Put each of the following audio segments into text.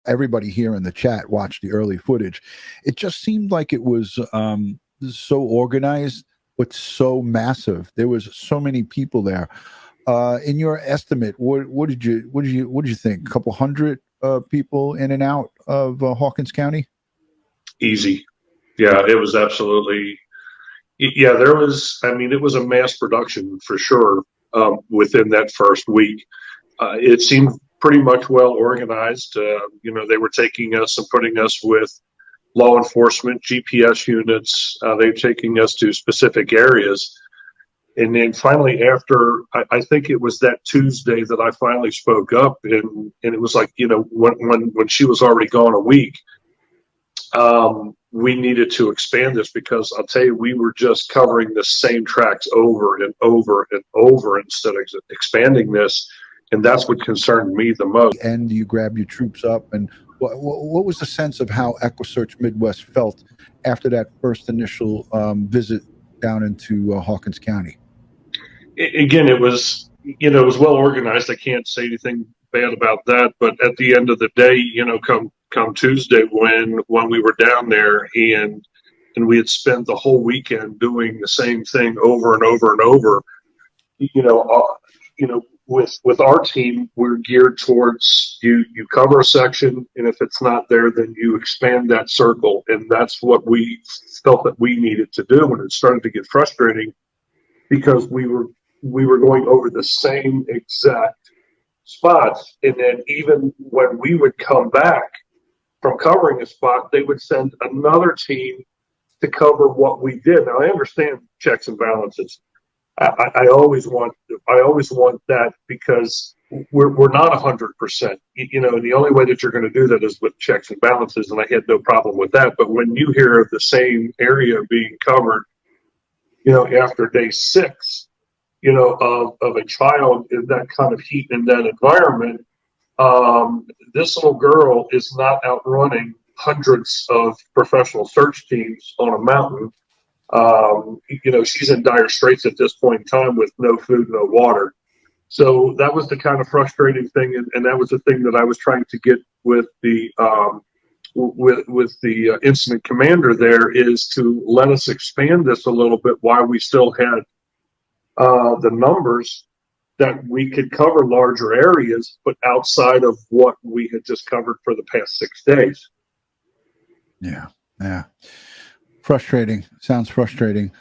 everybody here in the chat watched the early footage. It just seemed like it was so organized, but so massive. There was so many people there. In your estimate, what did you think? A couple hundred people in and out of Hawkins County? Easy. Yeah, it was absolutely. Yeah, there was. I mean, it was a mass production for sure. Within that first week, it seemed pretty much well organized. You know, they were taking us and putting us with law enforcement, GPS units. They were taking us to specific areas. And then finally, after, I think it was that Tuesday that I finally spoke up, and it was like, you know, when she was already gone a week, we needed to expand this, because I'll tell you, we were just covering the same tracks over and over and over instead of expanding this. And that's what concerned me the most. And you grab your troops up, and what was the sense of how Equisearch Midwest felt after that first initial visit down into Hawkins County? Again, it was, you know, it was well organized. I can't say anything bad about that. But at the end of the day, you know, come Tuesday, when we were down there, and we had spent the whole weekend doing the same thing over and over and over, you know, with our team, we're geared towards you cover a section, and if it's not there, then you expand that circle. And that's what we felt that we needed to do. And it started to get frustrating, because we were going over the same exact spots. And then even when we would come back from covering a spot, they would send another team to cover what we did. Now, I understand checks and balances. I always want that, because we're not 100%, you know, and the only way that you're going to do that is with checks and balances. And I had no problem with that. But when you hear of the same area being covered, you know, after day 6, you know, of a child in that kind of heat, in that environment, this little girl is not outrunning hundreds of professional search teams on a mountain. You know, she's in dire straits at this point in time with no food, no water. So that was the kind of frustrating thing, and that was the thing that I was trying to get with the incident commander there, is to let us expand this a little bit while we still had the numbers that we could cover larger areas, but outside of what we had just covered for the past 6 days. Yeah. Frustrating. Sounds frustrating.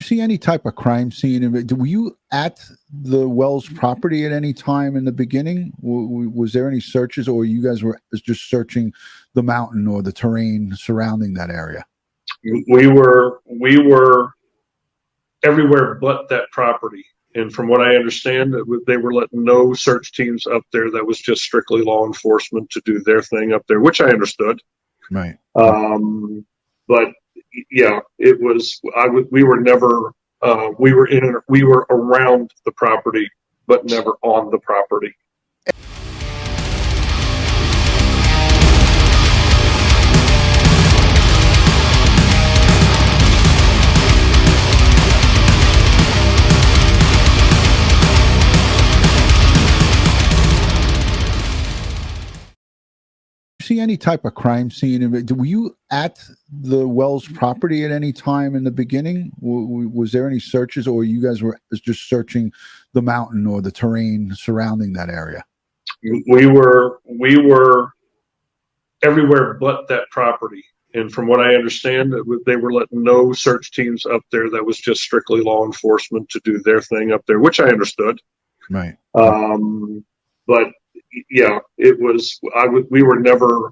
See any type of crime scene? Were you at the Wells property at any time in the beginning? Was there any searches, or you guys were just searching the mountain or the terrain surrounding that area? We were everywhere but that property. And from what I understand, they were letting no search teams up there. That was just strictly law enforcement to do their thing up there, which I understood. Right. But yeah, it was. We were never. We were around the property, but never on the property. See any type of crime scene? Were you at the Wells property at any time in the beginning? Was there any searches, or you guys were just searching the mountain or the terrain surrounding that area? We were everywhere but that property. And from what I understand, they were letting no search teams up there. That was just strictly law enforcement to do their thing up there, which I understood. Right. But yeah, it was. We were never.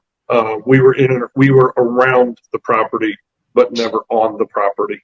We were around the property, but never on the property.